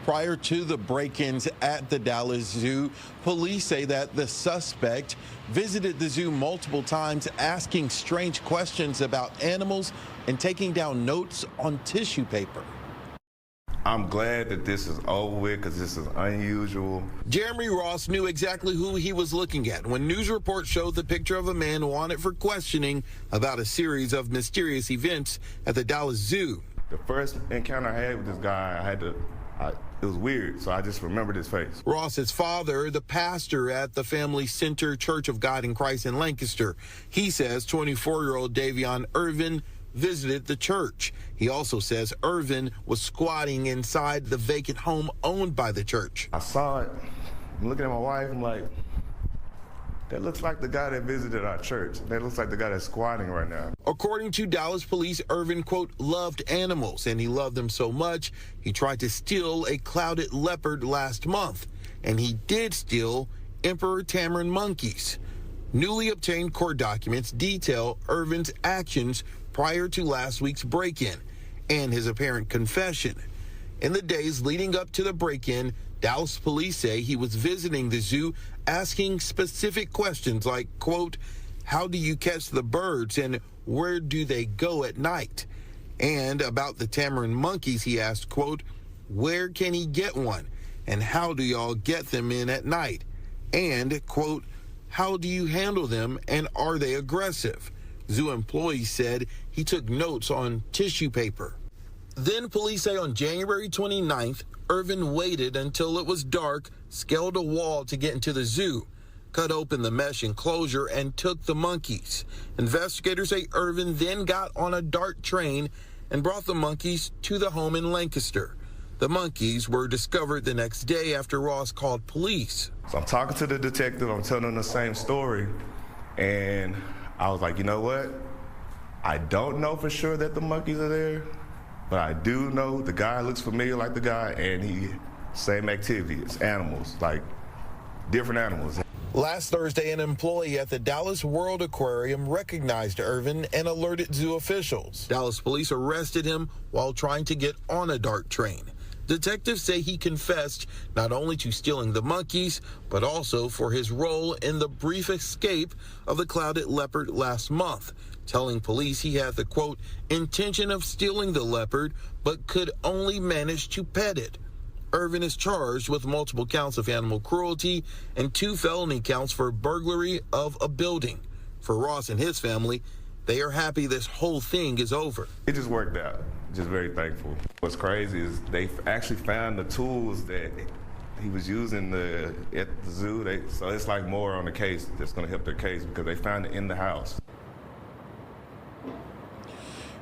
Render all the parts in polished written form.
prior to the break-ins at the Dallas Zoo. Police say that the suspect visited the zoo multiple times, asking strange questions about animals and taking down notes on tissue paper. I'm glad that this is over with because this is unusual. Jeremy Ross knew exactly who he was looking at when news reports showed the picture of a man wanted for questioning about a series of mysterious events at the Dallas Zoo. The first encounter I had with this guy, it was weird, so I just remembered his face. Ross's father, the pastor at the Family Center Church of God in Christ in Lancaster, he says 24-year-old Davion Irvin visited the church. He also says Irvin was squatting inside the vacant home owned by the church. I saw it. I'm looking at my wife. I'm like, that looks like the guy that visited our church. That looks like the guy that's squatting right now. According to Dallas police, Irvin, quote, loved animals, and he loved them so much, he tried to steal a clouded leopard last month. And he did steal Emperor tamarin monkeys. Newly obtained court documents detail Irvin's actions prior to last week's break-in and his apparent confession. In the days leading up to the break-in, Dallas police say he was visiting the zoo asking specific questions like, quote, how do you catch the birds and where do they go at night? And about the tamarin monkeys, he asked, quote, where can he get one? And how do y'all get them in at night? And, quote, how do you handle them and are they aggressive? Zoo employees said he took notes on tissue paper. Then police say on January 29th, Irvin waited until it was dark, scaled a wall to get into the zoo, cut open the mesh enclosure, and took the monkeys. Investigators say Irvin then got on a DART train and brought the monkeys to the home in Lancaster. The monkeys were discovered the next day after Ross called police. So I'm talking to the detective, I'm telling him the same story, and I was like, you know what? I don't know for sure that the monkeys are there, but I do know the guy looks familiar like the guy, and same activities, animals, like different animals. Last Thursday, an employee at the Dallas World Aquarium recognized Irvin and alerted zoo officials. Dallas police arrested him while trying to get on a DART train. Detectives say he confessed not only to stealing the monkeys, but also for his role in the brief escape of the clouded leopard last month, telling police he had the, quote, intention of stealing the leopard, but could only manage to pet it. Irvin is charged with multiple counts of animal cruelty and 2 felony counts for burglary of a building. For Ross and his family, they are happy this whole thing is over. It just worked out. Just very thankful. What's crazy is they actually found the tools that he was using at the zoo. So it's like more on the case that's going to help their case because they found it in the house.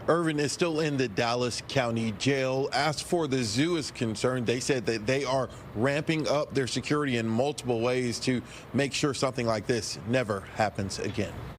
Irvin is still in the Dallas County Jail. As for the zoo is concerned, they said that they are ramping up their security in multiple ways to make sure something like this never happens again.